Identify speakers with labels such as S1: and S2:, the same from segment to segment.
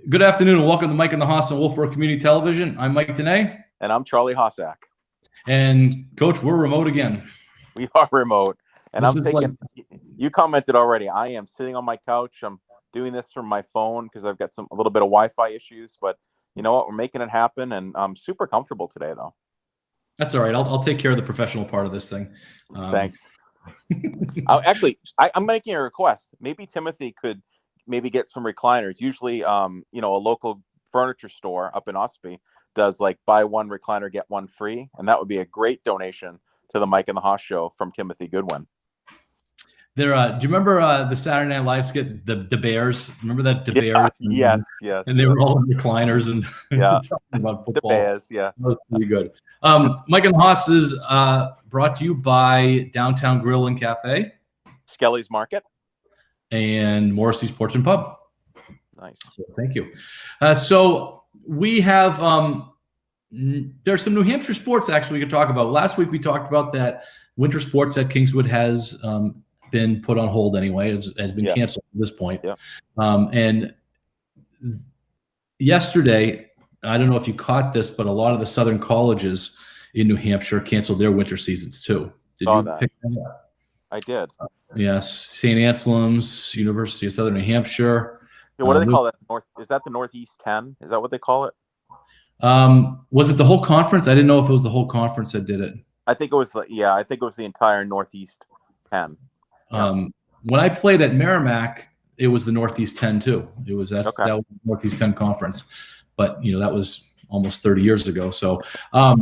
S1: Good afternoon and welcome to Mike and the Hoss on Wolfeboro Community Television. I'm Mike Danais.
S2: And I'm Charlie Hossack.
S1: And Coach, we're remote again.
S2: We are remote. And you commented already, I am sitting on my couch. I'm doing this from my phone because I've got a little bit of Wi-Fi issues, but you know what? We're making it happen, and I'm super comfortable today, though.
S1: That's all right. I'll take care of the professional part of this thing.
S2: Thanks. I'm making a request. Maybe Timothy could maybe get some recliners. Usually, a local furniture store up in Ospey does like buy one recliner, get one free. And that would be a great donation to the Mike and the Hoss show from Timothy Goodwin.
S1: Do you remember the Saturday Night Live skit, the Bears? Remember that, the Bears?
S2: Yes.
S1: And they were all in recliners and talking about football.
S2: The Bears, yeah.
S1: That was pretty good. Mike and the Hoss is brought to you by Downtown Grill and Cafe,
S2: Skelly's Market,
S1: and Morrissey's Porch and Pub.
S2: Nice.
S1: So thank you. So we have there's some New Hampshire sports actually we could talk about. Last week we talked about that winter sports at Kingswood has been put on hold anyway. It has been canceled at this point.
S2: Yeah.
S1: And yesterday, I don't know if you caught this, but a lot of the southern colleges in New Hampshire canceled their winter seasons too. Did you pick that up?
S2: I did.
S1: Yes, St. Anselm's, University of Southern New Hampshire.
S2: Yeah, what do they call that? Is that the Northeast 10? Is that what they call it?
S1: Was it the whole conference? I didn't know if it was the whole conference that did it.
S2: I think it was the entire Northeast 10.
S1: Yeah. When I played at Merrimack, it was the Northeast 10 too. That was the Northeast 10 conference, but that was almost 30 years ago. So, I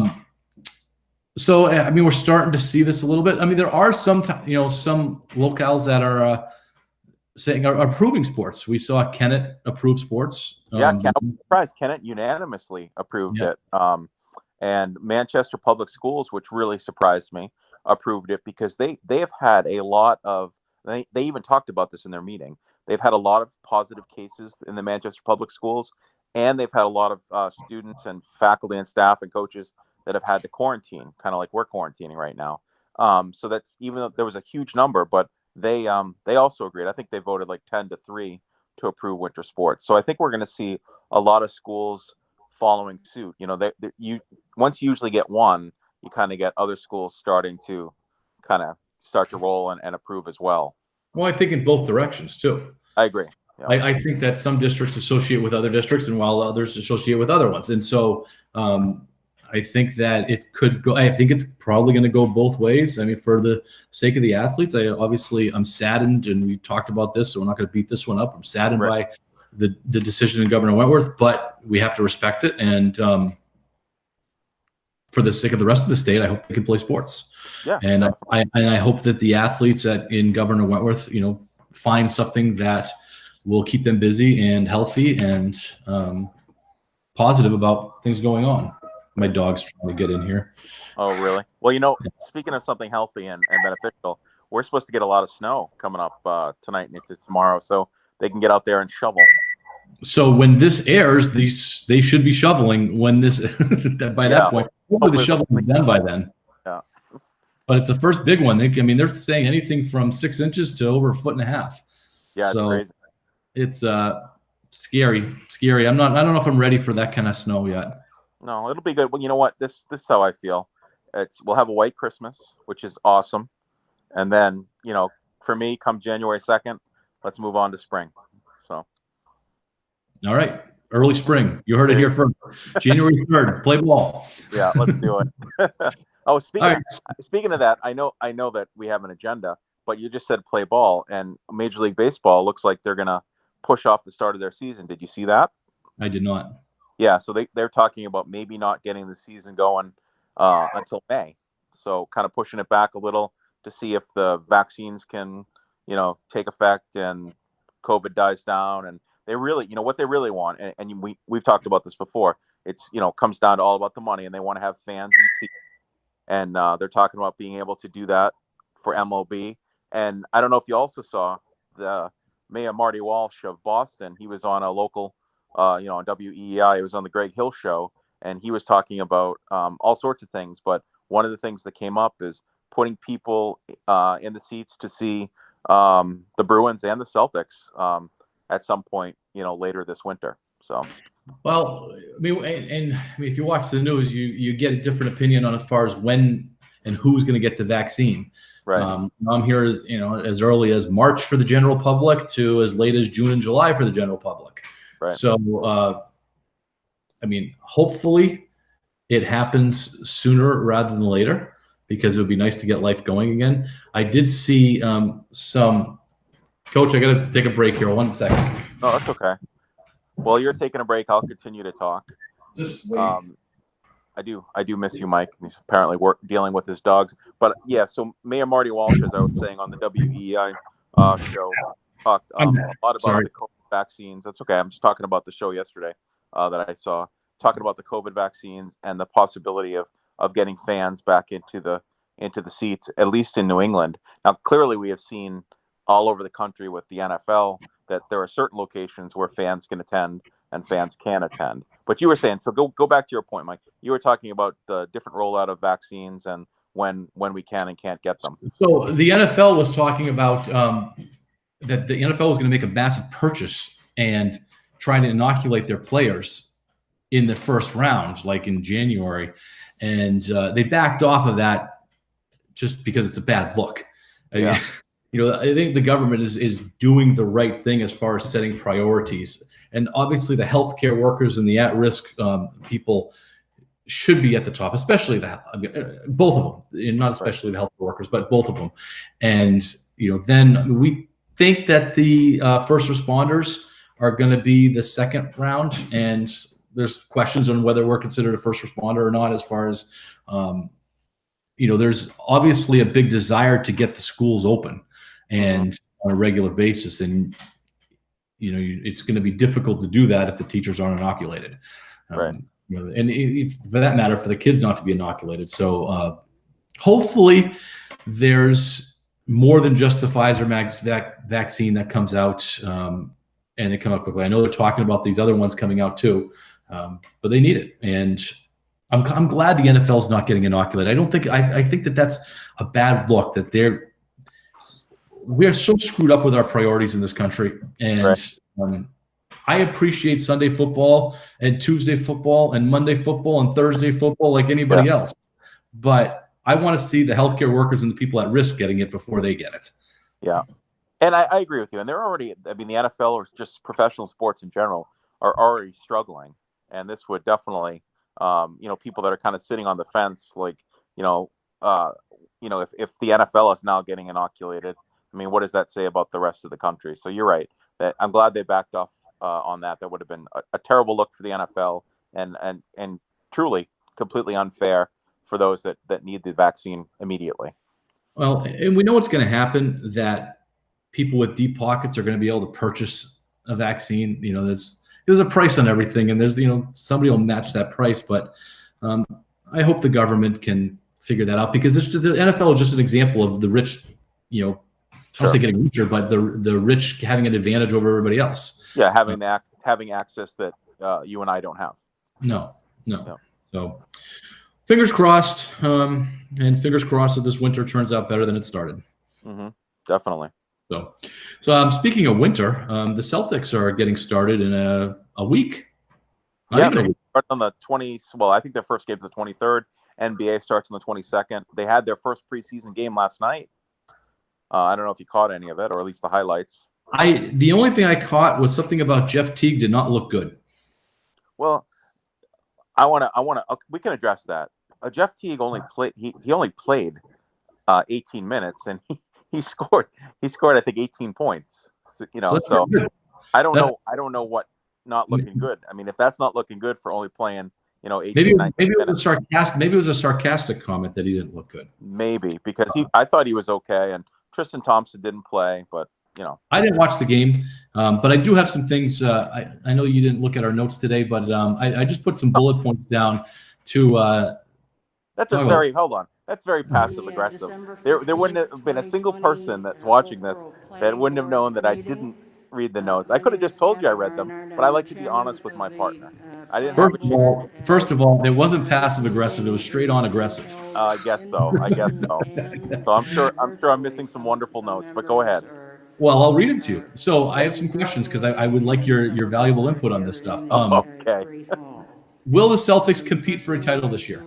S1: mean, we're starting to see this a little bit. I mean, there are some locales that are saying are approving sports. We saw Kennett approve sports.
S2: I'm surprised. Kennett unanimously approved it. And Manchester Public Schools, which really surprised me, approved it because they have had a lot of, they even talked about this in their meeting. They've had a lot of positive cases in the Manchester Public Schools, and they've had a lot of students and faculty and staff and coaches that have had to quarantine, kind of like we're quarantining right now. So that's, even though there was a huge number, but they also agreed. I think they voted like 10-3 to approve winter sports. So I think we're going to see a lot of schools following suit. Once you usually get one, you kind of get other schools starting to kind of start to roll and approve as well.
S1: Well, I think in both directions too.
S2: I agree. Yeah.
S1: I think that some districts associate with other districts, and while others associate with other ones. And so I think that it could go. I think it's probably going to go both ways. I mean, for the sake of the athletes, I'm saddened, and we talked about this, so we're not going to beat this one up. I'm saddened by the decision in Governor Wentworth, but we have to respect it. And for the sake of the rest of the state, I hope they can play sports.
S2: Yeah,
S1: and I hope that the athletes in Governor Wentworth, find something that will keep them busy and healthy and positive about things going on. My dog's trying to get in here.
S2: Oh, really? Well, speaking of something healthy and beneficial, we're supposed to get a lot of snow coming up tonight and into tomorrow, so they can get out there and shovel.
S1: So when this airs, they should be shoveling when this by that point. Hopefully the shoveling is done by then.
S2: Yeah.
S1: But it's the first big one. They're saying anything from 6 inches to over 1.5 feet.
S2: Yeah, it's crazy.
S1: It's scary. I don't know if I'm ready for that kind of snow yet.
S2: No, it'll be good. Well, you know what? This is how I feel. We'll have a white Christmas, which is awesome. And then, for me, come January 2nd, let's move on to spring. So. All
S1: right. Early spring. You heard it here first. January 3rd, play ball.
S2: Yeah, let's do it. Oh, speaking of that, I know that we have an agenda, but you just said play ball, and Major League Baseball looks like they're going to push off the start of their season. Did you see that?
S1: I did not.
S2: Yeah, so they're talking about maybe not getting the season going until May. So kind of pushing it back a little to see if the vaccines can, take effect and COVID dies down. And they really, what they really want, and we've talked about this before, it's, comes down to all about the money, and they want to have fans and seats. And they're talking about being able to do that for MLB. And I don't know if you also saw the Mayor Marty Walsh of Boston. He was on a local on WEEI. It was on the Greg Hill show, and he was talking about all sorts of things. But one of the things that came up is putting people in the seats to see the Bruins and the Celtics at some point, later this winter. So,
S1: well, I mean, and I mean, if you watch the news, you get a different opinion on as far as when and who's going to get the vaccine.
S2: right.
S1: I'm here as as early as March for the general public to as late as June and July for the general public.
S2: Right.
S1: So, I mean, hopefully it happens sooner rather than later, because it would be nice to get life going again. I did see some. Coach, I got to take a break here. 1 second.
S2: No, that's okay. While you're taking a break, I'll continue to talk.
S1: Just wait.
S2: I do miss you, Mike. He's apparently dealing with his dogs. But yeah, so Mayor Marty Walsh, as I was saying on the WEI show, talked a lot about the COVID vaccines. That's okay. I'm just talking about the show yesterday that I saw, talking about the COVID vaccines and the possibility of getting fans back into the seats, at least in New England. Now, clearly, we have seen all over the country with the NFL that there are certain locations where fans can attend and fans can attend. But you were saying, so go back to your point, Mike. You were talking about the different rollout of vaccines and when we can and can't get them.
S1: So the NFL was talking about that the NFL was going to make a massive purchase and try to inoculate their players in the first round, like in January. And they backed off of that just because it's a bad look.
S2: Yeah.
S1: I think the government is doing the right thing as far as setting priorities. And obviously the healthcare workers and the at-risk people should be at the top, especially both of them, and not especially the healthcare workers, but both of them. And, then we think that the first responders are going to be the second round. And there's questions on whether we're considered a first responder or not, as far as, there's obviously a big desire to get the schools open and on a regular basis. And, it's going to be difficult to do that if the teachers aren't inoculated.
S2: Right.
S1: And for that matter, for the kids not to be inoculated. So hopefully there's more than just the Pfizer vaccine that comes out and they come up quickly. I know they're talking about these other ones coming out too, but they need it. And I'm glad the NFL is not getting inoculated. I think that that's a bad look, that we are so screwed up with our priorities in this country. And I appreciate Sunday football and Tuesday football and Monday football and Thursday football like anybody else. But I want to see the healthcare workers and the people at risk getting it before they get it.
S2: Yeah. And I agree with you. And they're already, the NFL or just professional sports in general are already struggling. And this would definitely, people that are kind of sitting on the fence, like, if the NFL is now getting inoculated, what does that say about the rest of the country? So you're right. That I'm glad they backed off on that. That would have been a terrible look for the NFL and truly completely unfair for those that need the vaccine immediately.
S1: Well, and we know what's going to happen, that people with deep pockets are going to be able to purchase a vaccine. There's a price on everything, and there's, somebody will match that price. But I hope the government can figure that out, because the NFL is just an example of the rich, I don't say getting richer, but the rich having an advantage over everybody else.
S2: Yeah, having access that you and I don't have.
S1: No. So fingers crossed, and fingers crossed that this winter turns out better than it started.
S2: Mm-hmm. Definitely.
S1: So speaking of winter, the Celtics are getting started in a week.
S2: They start on the 20th. Well, I think their first game is the 23rd. NBA starts on the 22nd. They had their first preseason game last night. I don't know if you caught any of it, or at least the highlights.
S1: The only thing I caught was something about Jeff Teague did not look good.
S2: Well, we can address that. Jeff Teague only played. He only played 18 minutes, and he scored. I think 18 points. So I don't know what not looking good. If that's not looking good for only playing, 18,
S1: maybe it
S2: was
S1: sarcastic. Maybe it was a sarcastic comment that he didn't look good.
S2: Maybe because I thought he was okay, and Tristan Thompson didn't play, but
S1: I didn't watch the game, but I do have some things. I know you didn't look at our notes today, but I just put some bullet points down to.
S2: That's That's very passive aggressive. There wouldn't have been a single person that's watching this that wouldn't have known that I didn't read the notes. I could have just told you I read them, but I like to be honest with my partner. I didn't.
S1: First of all, it wasn't passive aggressive. It was straight on aggressive.
S2: I guess so. So I'm sure I'm missing some wonderful notes, but go ahead.
S1: Well, I'll read it to you. So I have some questions because I would like your valuable input on this stuff.
S2: Okay.
S1: Will the Celtics compete for a title this year?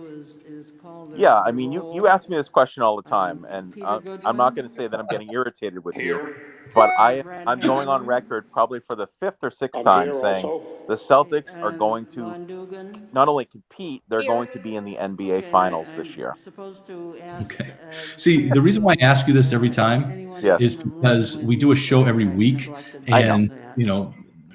S2: Yeah, I mean, you ask me this question all the time, and I'm not going to say that I'm getting irritated with you, but I'm going on record probably for the 5th or 6th time saying the Celtics are going to not only compete, they're going to be in the NBA Finals this year.
S1: Okay. See, the reason why I ask you this every time is
S2: Yes.
S1: because we do a show every week, and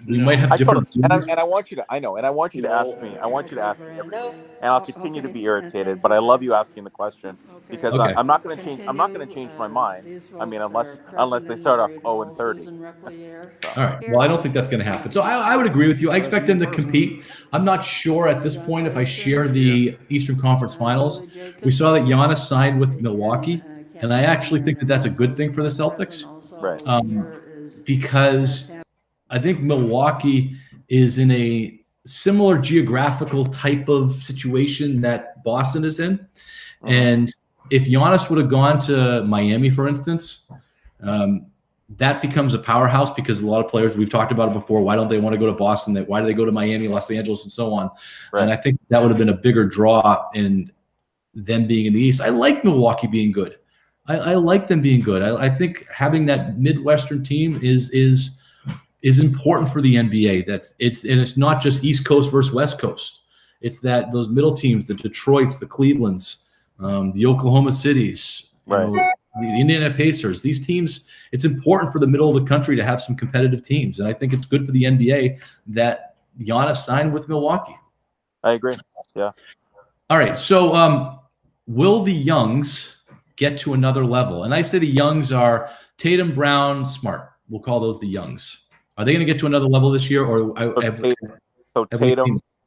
S1: we might have different
S2: and I want you to I want you to ask me every week, and I'll continue to be irritated, but I love you asking the question because
S1: Okay.
S2: I'm not going to change my mind. I mean, unless they start off 0-30.
S1: All right. Well, I don't think that's going to happen. So I would agree with you. I expect them to compete. I'm not sure at this point if I share the Eastern Conference Finals. We saw that Giannis signed with Milwaukee, and I actually think that that's a good thing for the Celtics.
S2: Right.
S1: Because I think Milwaukee is in a similar geographical type of situation that Boston is in. And if Giannis would have gone to Miami, for instance, that becomes a powerhouse because a lot of players, we've talked about it before, why don't they want to go to Boston? Why do they go to Miami, Los Angeles, and so on? Right. And I think that would have been a bigger draw in them being in the East. I like Milwaukee being good. I like them being good. I think having that Midwestern team is important for the NBA. It's not just East Coast versus West Coast. It's that those middle teams, the Detroits, the Clevelands, the Oklahoma Cities, the Indiana Pacers, these teams, it's important for the middle of the country to have some competitive teams. And I think it's good for the NBA that Giannis signed with Milwaukee.
S2: I agree. Yeah.
S1: All right. So will the Youngs get to another level? And I say the Youngs are Tatum, Brown, Smart. We'll call those the Youngs. Are they going to get to another level this year? Or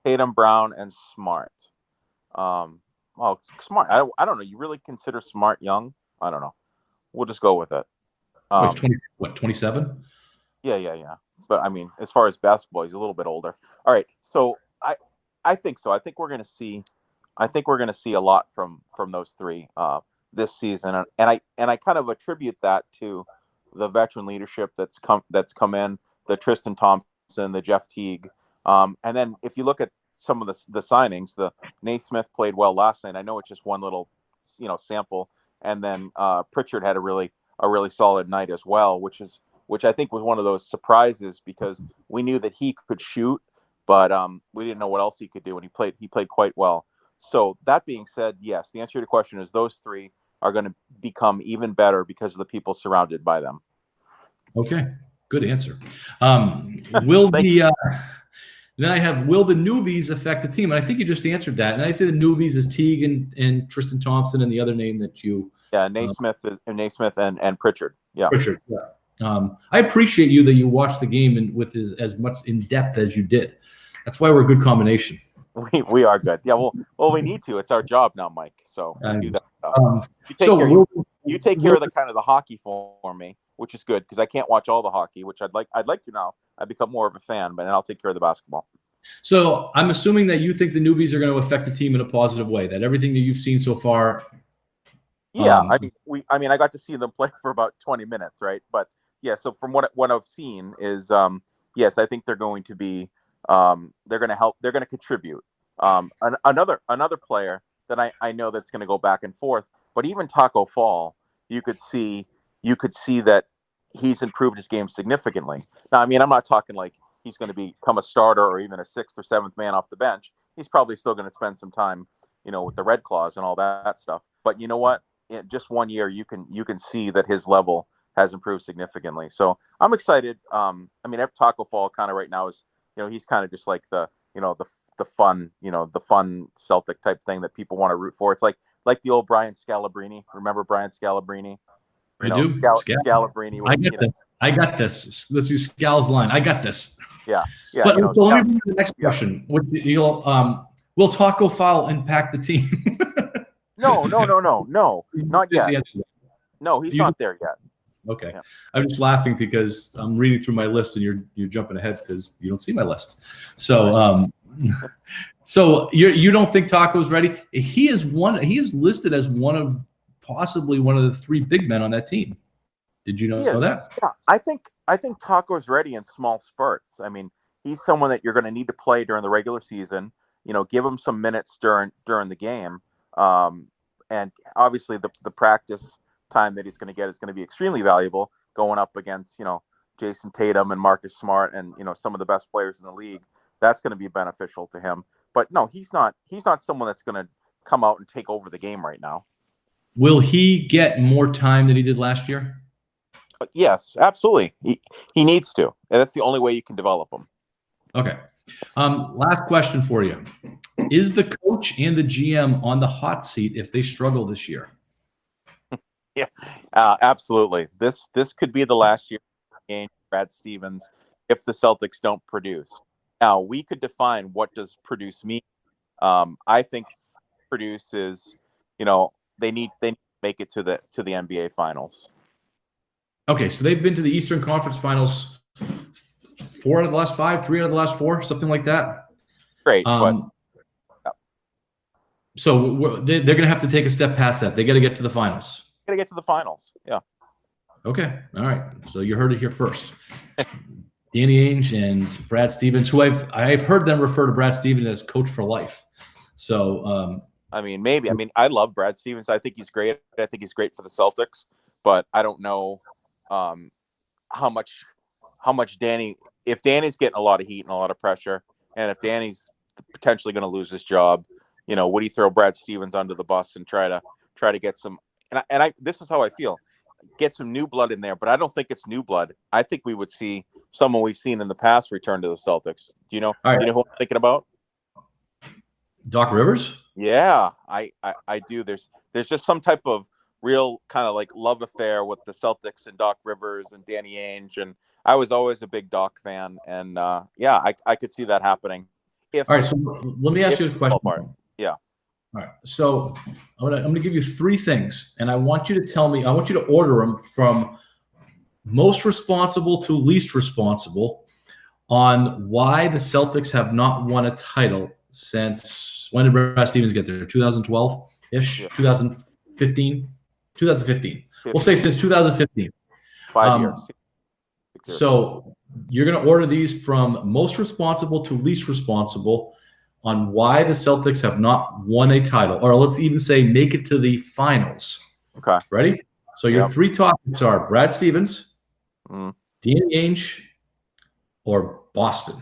S2: Tatum, Brown, and Smart. Smart. I don't know. You really consider Smart young? I don't know. We'll just go with it.
S1: 27?
S2: Yeah. But I mean, as far as basketball, he's a little bit older. All right. So I think so. I think we're going to see a lot from those three this season, and I kind of attribute that to the veteran leadership that's come in, the Tristan Thompson, the Jeff Teague, and then if you look at some of the signings, the Naismith played well last night. I know it's just one little sample, and then Pritchard had a really solid night as well, which I think was one of those surprises because we knew that he could shoot, but we didn't know what else he could do, and he played quite well. So that being said, yes, the answer to your question is those three are going to become even better because of the people surrounded by them. Okay,
S1: good answer. Will the newbies affect the team? And I think you just answered that. And I say the newbies is Teague and Tristan Thompson and the other name that you.
S2: Yeah, Naismith and Pritchard. Yeah,
S1: Pritchard. Yeah. I appreciate you that you watched the game with as much in depth as you did. That's why we're a good combination.
S2: We are good. Yeah, well, we need to. It's our job now, Mike. So we do that. You take care of the kind of the hockey for me, which is good because I can't watch all the hockey, which I'd like to now. I become more of a fan, but then I'll take care of the basketball.
S1: So I'm assuming that you think the newbies are going to affect the team in a positive way. That everything that you've seen so far.
S2: Yeah, I got to see them play for about 20 minutes, right? But yeah, so from what I've seen is yes, I think they're going to be. They're going to help. They're going to contribute. Another player that I know that's going to go back and forth. But even Taco Fall, you could see that he's improved his game significantly. Now, I mean, I'm not talking like he's going to become a starter or even a 6th or 7th man off the bench. He's probably still going to spend some time, with the Red Claws and all that stuff. But you know what? In just 1 year, you can see that his level has improved significantly. So I'm excited. I mean, Taco Fall kind of right now is. He's kind of just like the fun Celtic type thing that people want to root for. It's like the old Brian Scalabrine. Remember Brian Scalabrine?
S1: I do.
S2: Scalabrine.
S1: I got this. Let's use Scal's line. I got this.
S2: Yeah.
S1: But so let me move to the next question. Will Taco Fall impact the team?
S2: No, not yet. No, he's not there yet.
S1: Okay. Yeah. I'm just laughing because I'm reading through my list and you're jumping ahead because you don't see my list. So so you don't think Taco's ready? He is listed as possibly one of the 3 big men on that team. Did you know that?
S2: Yeah, I think Taco's ready in small spurts. I mean, he's someone that you're going to need to play during the regular season. Give him some minutes during the game, and obviously the practice time that he's going to get is going to be extremely valuable going up against Jason Tatum and Marcus Smart and some of the best players in the league. That's going to be beneficial to him. But no, he's not someone that's going to come out and take over the game right now.
S1: Will he get more time than he did last year?
S2: Yes, absolutely. He needs to. And that's the only way you can develop him.
S1: Okay. Last question for you. Is the coach and the GM on the hot seat if they struggle this year?
S2: Yeah, absolutely. This could be the last year game for Brad Stevens if the Celtics don't produce. Now, we could define what does produce mean. I think produce is, they need to make it to the NBA Finals.
S1: Okay, so they've been to the Eastern Conference Finals 4 out of the last 5, 3 out of the last 4, something like that.
S2: Great.
S1: So they're going to have to take a step past that. They got to get to the finals.
S2: Got to get to the finals. Yeah.
S1: Okay. All right. So you heard it here first. Danny Ainge and Brad Stevens, who I've heard them refer to Brad Stevens as coach for life. So
S2: I mean, maybe. I mean, I love Brad Stevens. I think he's great. I think he's great for the Celtics, but I don't know how much if Danny's getting a lot of heat and a lot of pressure, and if Danny's potentially going to lose his job, would he throw Brad Stevens under the bus and try to get some? And this is how I feel. Get some new blood in there, but I don't think it's new blood. I think we would see someone we've seen in the past return to the Celtics. Do you know?
S1: Right.
S2: Do you know who I'm thinking about?
S1: Doc Rivers?
S2: Yeah, I do. There's just some type of real kind of like love affair with the Celtics and Doc Rivers and Danny Ainge, and I was always a big Doc fan, and I could see that happening.
S1: All right, so let me ask you a question.
S2: Yeah.
S1: All right, so I'm gonna give you 3 things, and I want you to tell me. I want you to order them from most responsible to least responsible on why the Celtics have not won a title since when did Brad Stevens get there? 2012-ish, 2015. 2015. We'll say since 2015.
S2: 5 years.
S1: So you're going to order these from most responsible to least responsible on why the Celtics have not won a title, or let's even say make it to the finals.
S2: Okay.
S1: Ready? So your 3 topics are Brad Stevens, Danny Ainge, or Boston.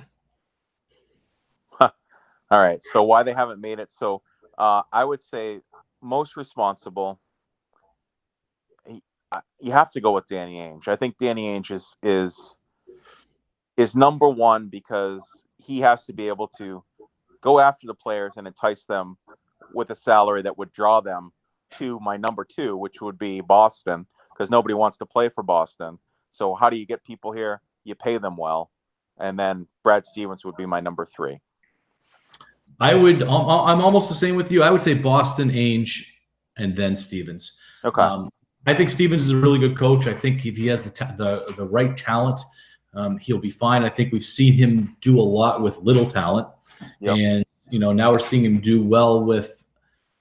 S2: All right. So why they haven't made it. So I would say most responsible. You have to go with Danny Ainge. I think Danny Ainge is number one because he has to be able to go after the players and entice them with a salary that would draw them to my number 2, which would be Boston, because nobody wants to play for Boston. So how do you get people here? You pay them well. And then Brad Stevens would be my number 3.
S1: I'm almost the same with you. I would say Boston, Ainge, and then Stevens.
S2: Okay.
S1: I think Stevens is a really good coach. I think if he has the right talent, he'll be fine. I think we've seen him do a lot with little talent, and now we're seeing him do well with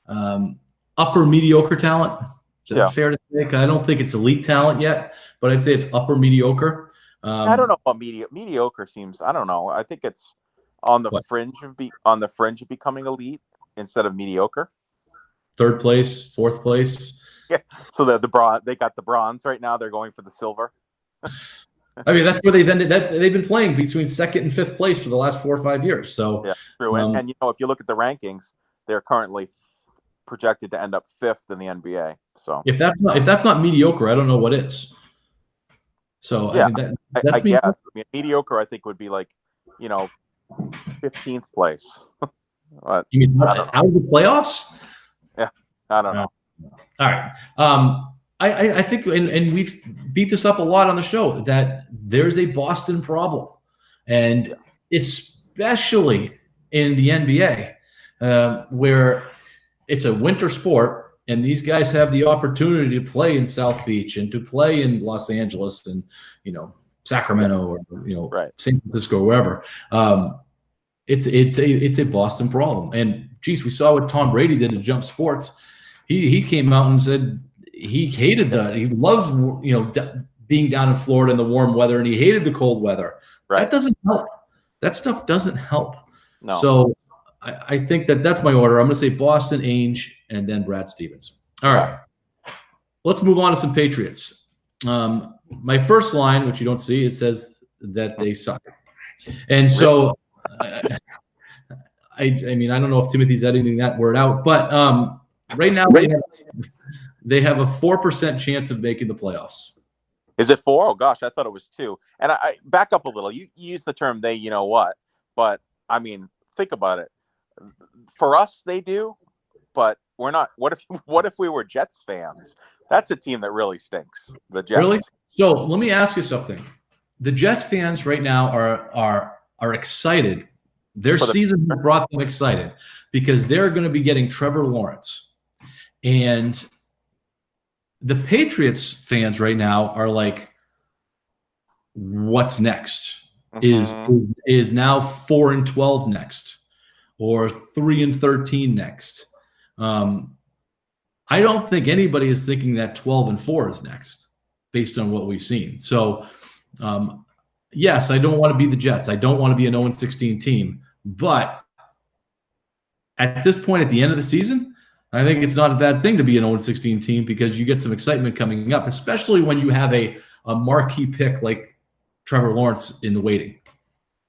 S1: upper mediocre talent. Is that fair to say? I don't think it's elite talent yet, but I'd say it's upper mediocre.
S2: I don't know about mediocre. Seems I don't know. I think it's on the fringe of becoming elite instead of mediocre.
S1: 3rd place, 4th place.
S2: Yeah, so they got the bronze right now. They're going for the silver.
S1: I mean, that's where they've ended. They've been playing between 2nd and 5th place for the last 4 or 5 years. So
S2: yeah, true. And if you look at the rankings, they're currently projected to end up 5th in the NBA. So if
S1: that's not mediocre, I don't know what is. So
S2: yeah,
S1: that's
S2: I guess. I mean, mediocre, I think would be like 15th place.
S1: You mean out of the playoffs?
S2: Yeah, I don't know.
S1: All right. I think, and we've beat this up a lot on the show, that there's a Boston problem. And especially in the NBA, where it's a winter sport, and these guys have the opportunity to play in South Beach and to play in Los Angeles and, Sacramento or, San Francisco, or wherever. It's a Boston problem. And, geez, we saw what Tom Brady did to Jump Sports. He came out and said he hated that. He loves being down in Florida in the warm weather and he hated the cold weather.
S2: Right.
S1: That doesn't help. That stuff doesn't help.
S2: No.
S1: So I think that's my order. I'm going to say Boston, Ainge, and then Brad Stevens. All right. Let's move on to some Patriots. My first line, which you don't see, it says that they suck. And so, I mean, I don't know if Timothy's editing that word out, but right now they have a 4% chance of making the playoffs.
S2: Is it 4? Oh gosh, I thought it was 2. And I back up a little. You use the term "they," you know what? But I mean, think about it. For us, they do, but we're not. What if we were Jets fans? That's a team that really stinks. The Jets.
S1: Really? So let me ask you something. The Jets fans right now are excited. Their season has brought them excited because they're going to be getting Trevor Lawrence. And the Patriots fans right now are like, what's next? Is now 4-12 next, or 3-13 next? I don't think anybody is thinking that 12-4 is next, based on what we've seen. So, yes, I don't want to be the Jets. I don't want to be an 0-16 team. But at this point, at the end of the season, I think it's not a bad thing to be an 0-16 team because you get some excitement coming up, especially when you have a marquee pick like Trevor Lawrence in the waiting.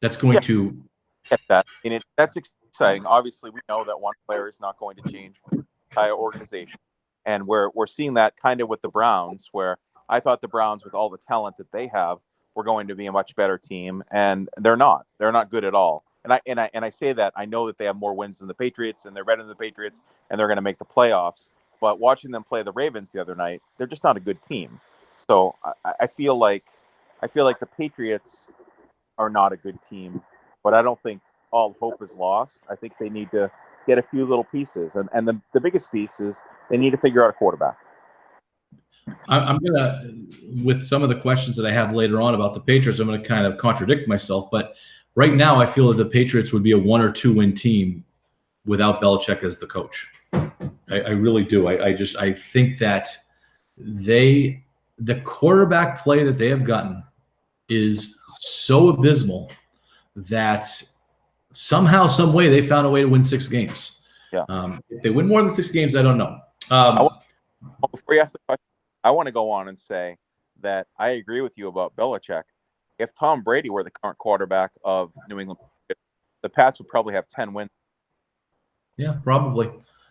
S1: That's going to
S2: get that. I mean, that's exciting. Obviously, we know that one player is not going to change the entire organization, and we're seeing that kind of with the Browns, where I thought the Browns, with all the talent that they have, were going to be a much better team, and they're not. They're not good at all. And I say that I know that they have more wins than the Patriots, and they're better than the Patriots, and they're going to make the playoffs. But watching them play the Ravens the other night, they're just not a good team. So I feel like the Patriots are not a good team, but I don't think all hope is lost. I think they need to get a few little pieces, and the biggest piece is they need to figure out a quarterback.
S1: I'm going to, with some of the questions that I have later on about the Patriots, I'm going to kind of contradict myself, but right now I feel that the Patriots would be a 1 or 2 win team without Belichick as the coach. I really do. I think that the quarterback play that they have gotten is so abysmal that somehow, some way, they found a way to win 6 games.
S2: Yeah.
S1: If they win more than 6 games, I don't know.
S2: Before you ask the question, I want to go on and say that I agree with you about Belichick. If Tom Brady were the current quarterback of New England, the Pats would probably have 10 wins.
S1: Yeah, probably.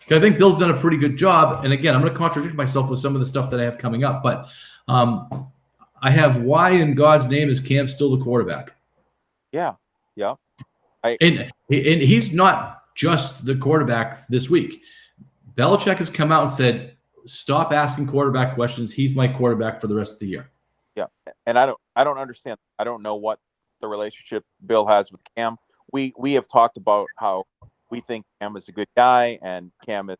S1: I think Bill's done a pretty good job. And again, I'm going to contradict myself with some of the stuff that I have coming up. But I have, why in God's name is Cam still the quarterback?
S2: Yeah.
S1: And he's not just the quarterback this week. Belichick has come out and said, stop asking quarterback questions. He's my quarterback for the rest of the year.
S2: Yeah, and I don't understand. I don't know what the relationship Bill has with Cam. We have talked about how we think Cam is a good guy, and Cam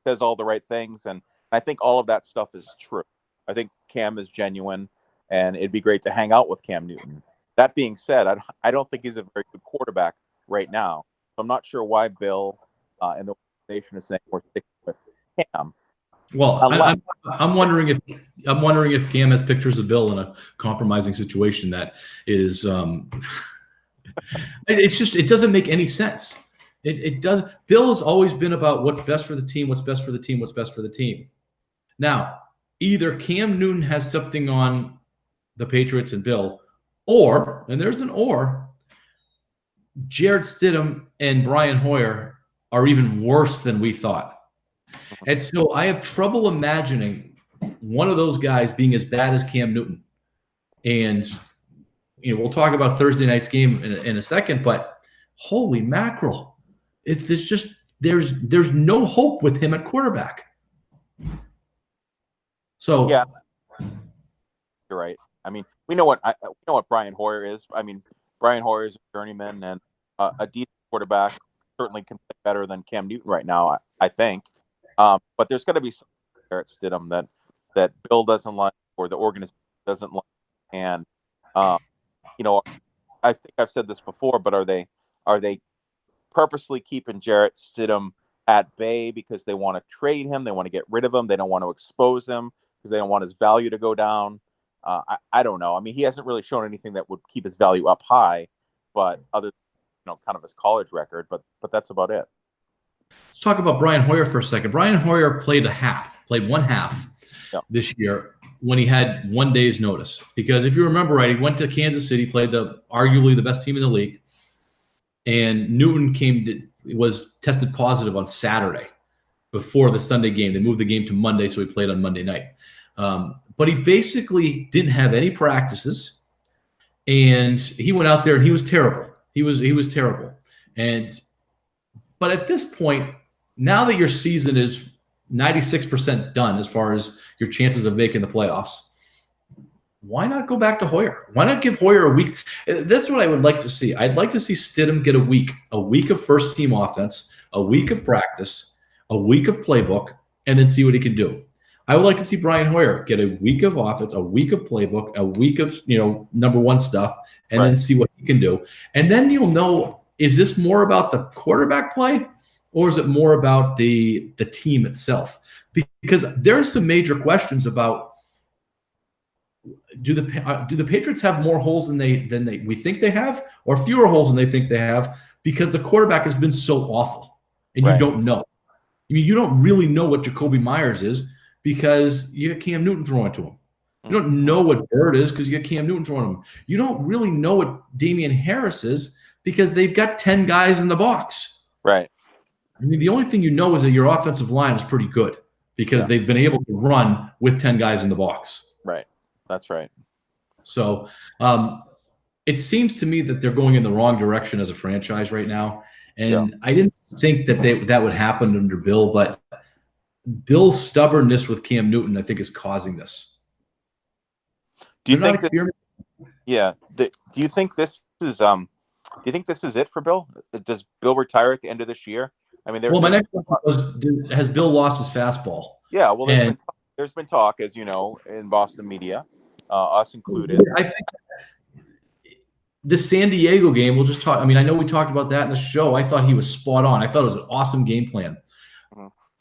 S2: says all the right things, and I think all of that stuff is true. I think Cam is genuine, and it'd be great to hang out with Cam Newton. That being said, I don't think he's a very good quarterback right now. So I'm not sure why Bill and the organization is saying we're sticking with Cam.
S1: Well, I'm wondering if Cam has pictures of Bill in a compromising situation that is it's just, it doesn't make any sense. It doesn't. Bill has always been about what's best for the team, what's best for the team, what's best for the team. Now, either Cam Newton has something on the Patriots and Bill, or, and there's an or, Jarrett Stidham and Brian Hoyer are even worse than we thought. And so I have trouble imagining one of those guys being as bad as Cam Newton. And, you know, we'll talk about Thursday night's game in a second, but holy mackerel. It's just, there's no hope with him at quarterback. So
S2: yeah, you're right. I mean, we know what Brian Hoyer is. I mean, Brian Hoyer is a journeyman and a decent quarterback. Certainly can play better than Cam Newton right now, I think. But there's got to be something there at Stidham that Bill doesn't like, or the organization doesn't like. And you know, I think I've said this before, but are they purposely keeping Jarrett Stidham at bay because they want to trade him? They want to get rid of him. They don't want to expose him because they don't want his value to go down. I don't know. I mean, he hasn't really shown anything that would keep his value up high, but other, kind of his college record, but that's about it.
S1: Let's talk about Brian Hoyer for a second. Brian Hoyer played one half this year when he had 1 day's notice. Because if you remember right, he went to Kansas City, played arguably the best team in the league, and Newton was tested positive on Saturday before the Sunday game. They moved the game to Monday, so he played on Monday night. But he basically didn't have any practices, and he went out there and he was terrible. He was terrible. But at this point, now that your season is 96% done as far as your chances of making the playoffs, why not go back to Hoyer? Why not give Hoyer a week? That's what I would like to see. I'd like to see Stidham get a week of first-team offense, a week of practice, a week of playbook, and then see what he can do. I would like to see Brian Hoyer get a week of offense, a week of playbook, a week of number one stuff, and then see what he can do. And then you'll know, is this more about the quarterback play, or is it more about the team itself? Because there are some major questions about, do the Patriots have more holes than we think they have, or fewer holes than they think they have, because the quarterback has been so awful, and you don't know. I mean, you don't really know what Jacoby Myers is because you got Cam Newton throwing to him. You don't know what Bird is because you got Cam Newton throwing to him. You don't really know what Damian Harris is because they've got 10 guys in the box.
S2: Right.
S1: I mean, the only thing you know is that your offensive line is pretty good because they've been able to run with 10 guys in the box.
S2: Right. That's right.
S1: So it seems to me that they're going in the wrong direction as a franchise right now. And I didn't think that would happen under Bill, but Bill's stubbornness with Cam Newton, I think, is causing this.
S2: Do you think do you think this is it for Bill? Does Bill retire at the end of this year? I mean,
S1: my next question was, has Bill lost his fastball?
S2: Yeah, well, there's been talk, as you know, in Boston media, us included.
S1: I think the San Diego game, we'll just talk. I mean, I know we talked about that in the show. I thought he was spot on. I thought it was an awesome game plan.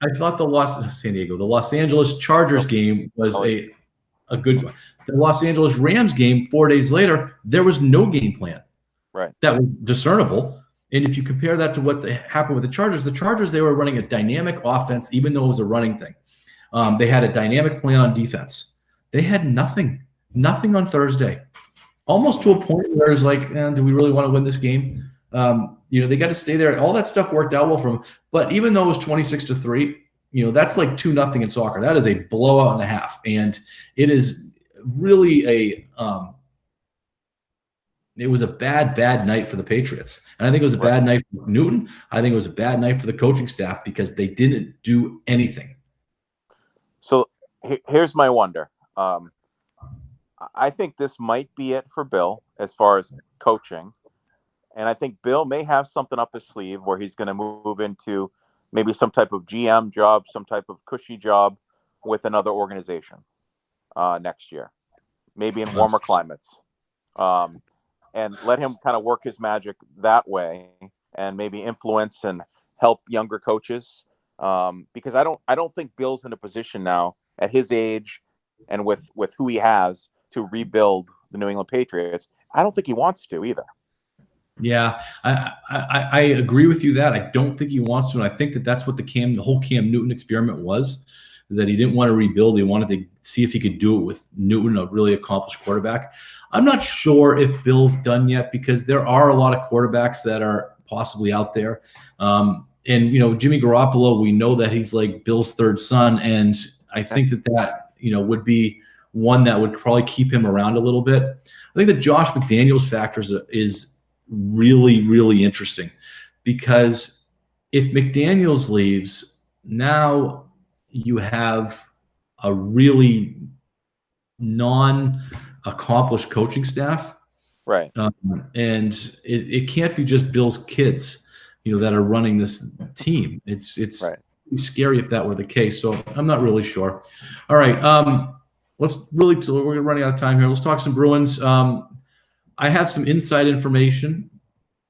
S1: I thought the Los Angeles Chargers game was a good one. The Los Angeles Rams game 4 days later, there was no game plan.
S2: Right.
S1: That was discernible. And if you compare that to what happened with the Chargers, they were running a dynamic offense, even though it was a running thing. They had a dynamic plan on defense. They had nothing on Thursday, almost to a point where it's like, do we really want to win this game? They got to stay there. All that stuff worked out well for them. But even though it was 26-3, that's like 2-0 in soccer. That is a blowout and a half. And it is really it was a bad night for the Patriots. And I think it was a bad night for Newton. I think it was a bad night for the coaching staff because they didn't do anything.
S2: So here's my wonder. I think this might be it for Bill as far as coaching. And I think Bill may have something up his sleeve where he's going to move into maybe some type of GM job, some type of cushy job with another organization next year, maybe in warmer climates. And let him kind of work his magic that way and maybe influence and help younger coaches. Because I don't think Bill's in a position now at his age and with who he has to rebuild the New England Patriots. I don't think he wants to either. Yeah,
S1: I agree with you that. I don't think he wants to, and I think that's what the whole Cam Newton experiment was, that he didn't want to rebuild. He wanted to see if he could do it with Newton, a really accomplished quarterback. I'm not sure if Bill's done yet because there are a lot of quarterbacks that are possibly out there. And, Jimmy Garoppolo, we know that he's like Bill's third son, and I think that would be one that would probably keep him around a little bit. I think the Josh McDaniels factor is really, really interesting because if McDaniels leaves, now you have a really non-accomplished coaching staff.
S2: Right.
S1: And it can't be just Bill's kids, that are running this team. It's scary if that were the case. So I'm not really sure. All right. We're running out of time here. Let's talk some Bruins. I have some inside information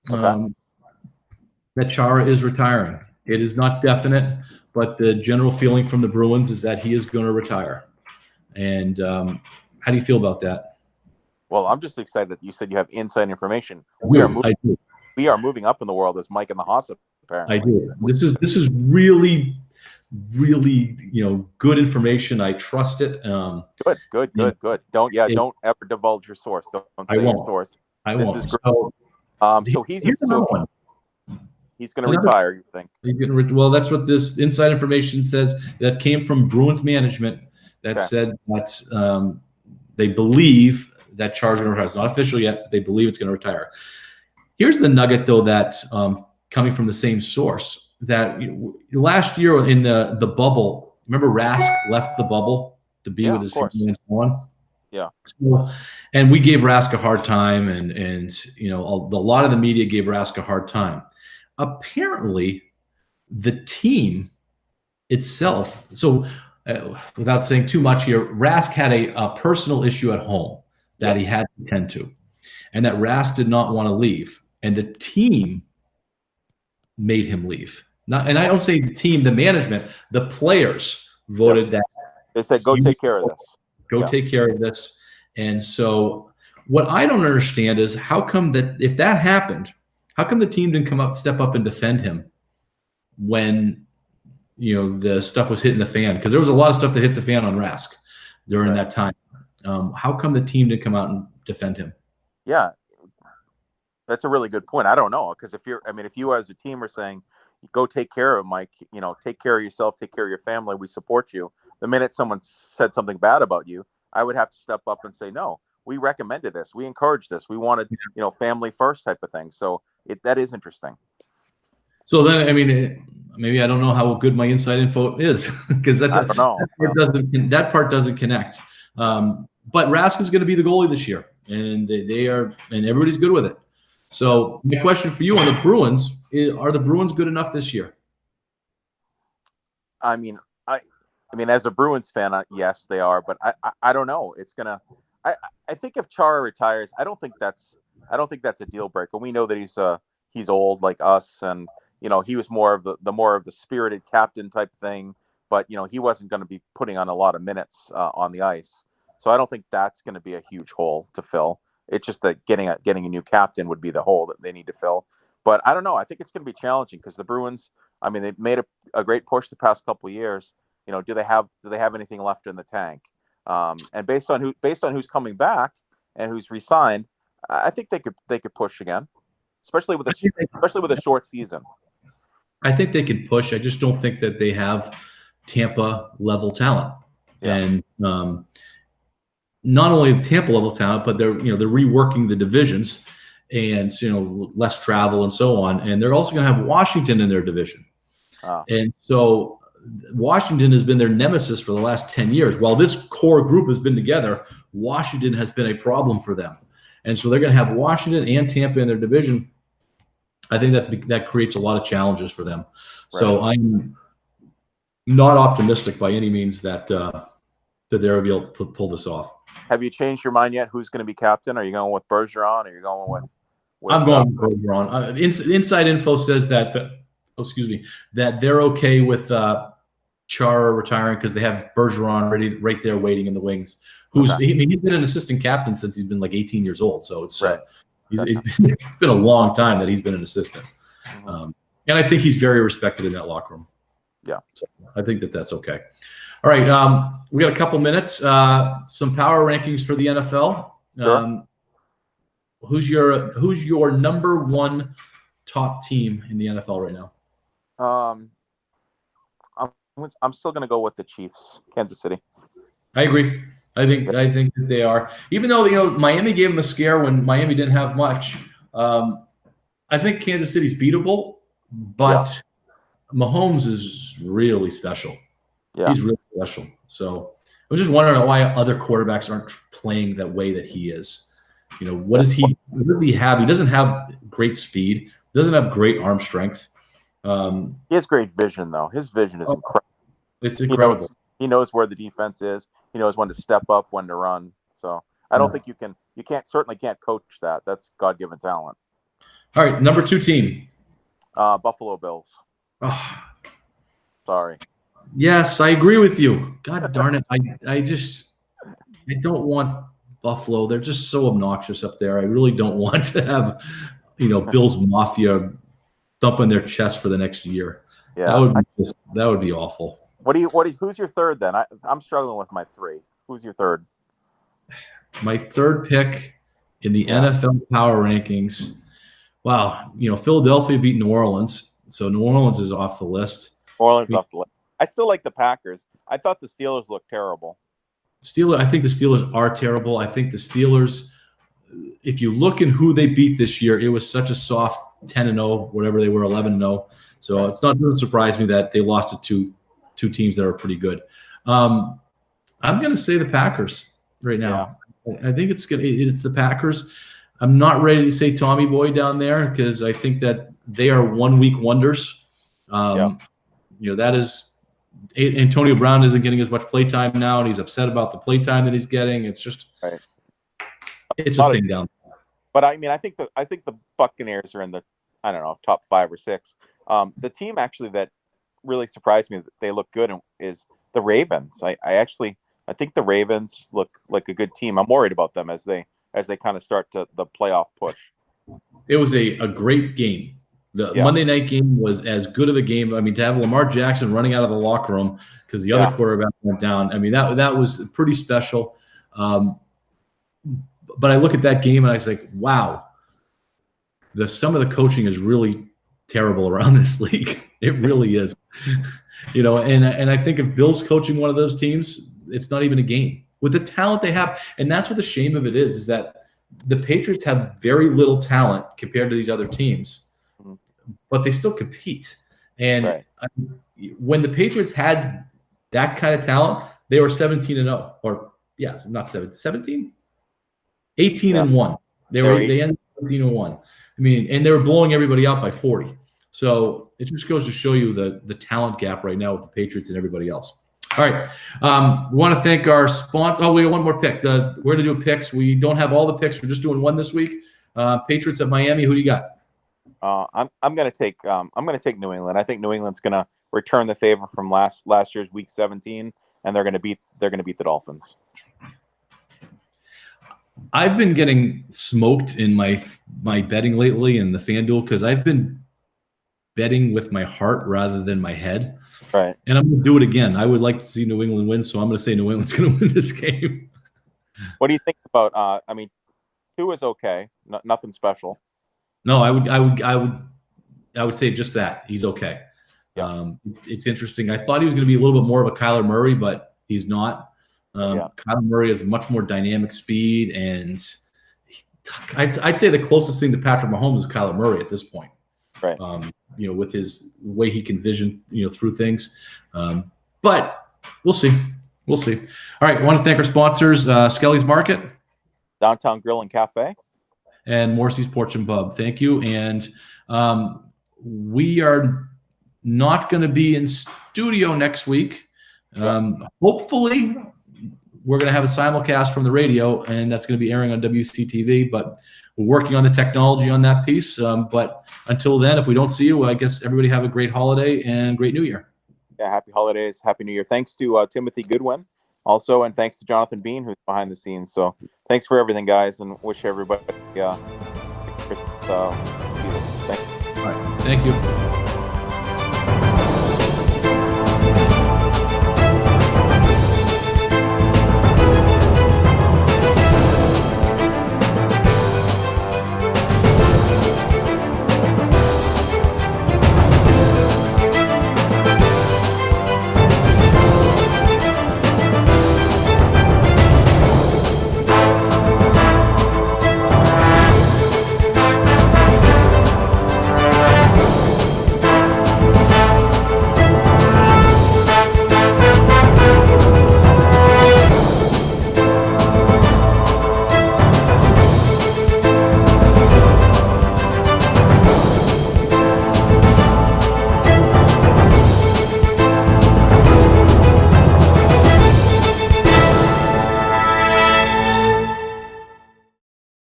S1: that Chara is retiring. It is not definite, but the general feeling from the Bruins is that he is going to retire. And How do you feel about that?
S2: Well, I'm just excited that you said you have inside information.
S1: I do.
S2: We are moving up in the world as Mike and the Hossack, apparently.
S1: I do. This is really, really, good information. I trust it.
S2: Good. Don't ever divulge your source. Don't say your source.
S1: I won't.
S2: Is great. So he's going to retire, you think?
S1: Well, that's what this inside information says. That came from Bruins management that said that they believe that Char's going to retire. It's not official yet, but they believe it's going to retire. Here's the nugget, though, that coming from the same source, that last year in the bubble, remember Rask left the bubble to be with his family and so on?
S2: Yeah.
S1: So, and we gave Rask a hard time, and a lot of the media gave Rask a hard time. Apparently, the team itself, so without saying too much here, Rask had a personal issue at home that he had to tend to, and that Rask did not want to leave, and the team made him leave. And I don't say the team, the management, the players voted that.
S2: They said, go take care of this.
S1: Go take care of this. And so what I don't understand is how come that if that happened, how come the team didn't step up and defend him when, the stuff was hitting the fan? Because there was a lot of stuff that hit the fan on Rask during that time. How come the team didn't come out and defend him?
S2: Yeah, that's a really good point. I don't know, because if you as a team are saying, go take care of Mike, take care of yourself, take care of your family, we support you. The minute someone said something bad about you, I would have to step up and say, no, we recommended this, we encouraged this, we wanted, family first type of thing. So that is interesting.
S1: So then, maybe I don't know how good my inside info is, because that part doesn't connect. But Rask is going to be the goalie this year, and they are, and everybody's good with it. So my question for you on the Bruins is: are the Bruins good enough this year?
S2: I mean, as a Bruins fan, yes, they are. But I don't know. It's gonna. I think if Chara retires, I don't think that's a deal breaker. We know that he's old like us, and he was more of the spirited captain type thing. But he wasn't going to be putting on a lot of minutes on the ice. So I don't think that's going to be a huge hole to fill. It's just that getting a new captain would be the hole that they need to fill. But I don't know. I think it's going to be challenging because the Bruins, they've made a great push the past couple of years. Do they have anything left in the tank? And based on who's coming back and who's re-signed, I think they could push again, especially with a short season.
S1: I think they can push. I just don't think that they have Tampa level talent, and not only Tampa level talent, but they're reworking the divisions, and less travel and so on, and they're also going to have Washington in their division, and so Washington has been their nemesis for the last 10 years. While this core group has been together, Washington has been a problem for them, and so they're going to have Washington and Tampa in their division. I think that creates a lot of challenges for them. Right. So I'm not optimistic by any means that they'll be able to pull this off.
S2: Have you changed your mind yet? Who's going to be captain? Are you going with Bergeron? Or are you going with
S1: I'm going with Bergeron. Inside info says that they're okay with Chara retiring because they have Bergeron right there waiting in the wings. He's been an assistant captain since he's been like 18 years old. So it's it's been a long time that he's been an assistant. And I think he's very respected in that locker room.
S2: Yeah.
S1: So I think that's okay. All right. We got a couple minutes. Some power rankings for the NFL.
S2: Sure.
S1: Who's your number one top team in the NFL right now?
S2: I'm still going to go with the Chiefs, Kansas City.
S1: I agree. I think that they are, even though Miami gave them a scare when Miami didn't have much. I think Kansas City's beatable, but Mahomes is really special. Yeah. He's really special. So I was just wondering why other quarterbacks aren't playing that way that he is. What does he have? He doesn't have great speed. Doesn't have great arm strength.
S2: He has great vision, though. His vision is incredible.
S1: It's incredible.
S2: He knows where the defense is. He knows when to step up, when to run. So I don't think you certainly can't coach that. That's God-given talent.
S1: All right, number 2 team.
S2: Buffalo Bills.
S1: Oh.
S2: Sorry.
S1: Yes, I agree with you. God darn it. I just I don't want Buffalo. They're just so obnoxious up there. I really don't want to have, Bills Mafia thumping their chest for the next year.
S2: Yeah,
S1: that would be awful.
S2: Who's your third then? I'm struggling with my three. Who's your third?
S1: My third pick in the NFL power rankings. Wow, Philadelphia beat New Orleans, so New Orleans is off the list.
S2: Off the list. I still like the Packers. I thought the Steelers looked terrible.
S1: I think the Steelers are terrible. I think the Steelers, if you look in who they beat this year, it was such a soft 10-0, whatever they were, 11-0. So It's not going to surprise me that they lost to two teams that are pretty good. I'm going to say the Packers right now. Yeah. I think it's the Packers. I'm not ready to say Tommy Boy down there because I think that they are 1 week wonders. That is Antonio Brown isn't getting as much playtime now, and he's upset about the playtime that he's getting. It's just it's a thing down there.
S2: But I think the Buccaneers are in the top 5 or 6. The team actually that really surprised me that they look good is the Ravens. I think the Ravens look like a good team. I'm worried about them as they kind of start the playoff push.
S1: It was a great game. The Monday night game was as good of a game. I mean, to have Lamar Jackson running out of the locker room because the other quarterback went down. I mean, that was pretty special. But I look at that game and I was like, wow, some of the coaching is really terrible around this league. It really is. And I think if Bill's coaching one of those teams, it's not even a game. With the talent they have, and that's what the shame of it is that the Patriots have very little talent compared to these other teams, but they still compete. And when the Patriots had that kind of talent, they were 17-0, or not 17, 18-1. They ended 17-1. I mean, and they were blowing everybody out by 40. So it just goes to show you the talent gap right now with the Patriots and everybody else. All right. We want to thank our sponsor. Oh, we got one more pick. We're going to do picks. We don't have all the picks. We're just doing one this week. Patriots at Miami. Who do you got?
S2: I'm going to take New England. I think New England's going to return the favor from last year's Week 17, and they're going to beat the Dolphins.
S1: I've been getting smoked in my betting lately in the FanDuel because I've been betting with my heart rather than my head.
S2: Right.
S1: And I'm going to do it again. I would like to see New England win, so I'm going to say New England's going to win this game.
S2: What do you think about? Tua is okay. Nothing special.
S1: No, I would say just that. He's okay. Yeah. It's interesting. I thought he was going to be a little bit more of a Kyler Murray, but he's not. Kyler Murray has much more dynamic speed, and I'd say the closest thing to Patrick Mahomes is Kyler Murray at this point.
S2: Right.
S1: With his way he can vision, through things. But we'll see. All right. I want to thank our sponsors, Skelly's Market,
S2: Downtown Grill and Cafe,
S1: and Morrissey's Porch and Pub. Thank you. And we are not going to be in studio next week. Hopefully, we're going to have a simulcast from the radio, and that's going to be airing on WCTV. But we're working on the technology on that piece. But until then, if we don't see you, I guess everybody have a great holiday and great New Year.
S2: Yeah, happy holidays, happy New Year. Thanks to Timothy Goodwin also, and thanks to Jonathan Bean, who's behind the scenes. So thanks for everything, guys, and wish everybody Christmas.
S1: All right, thank you.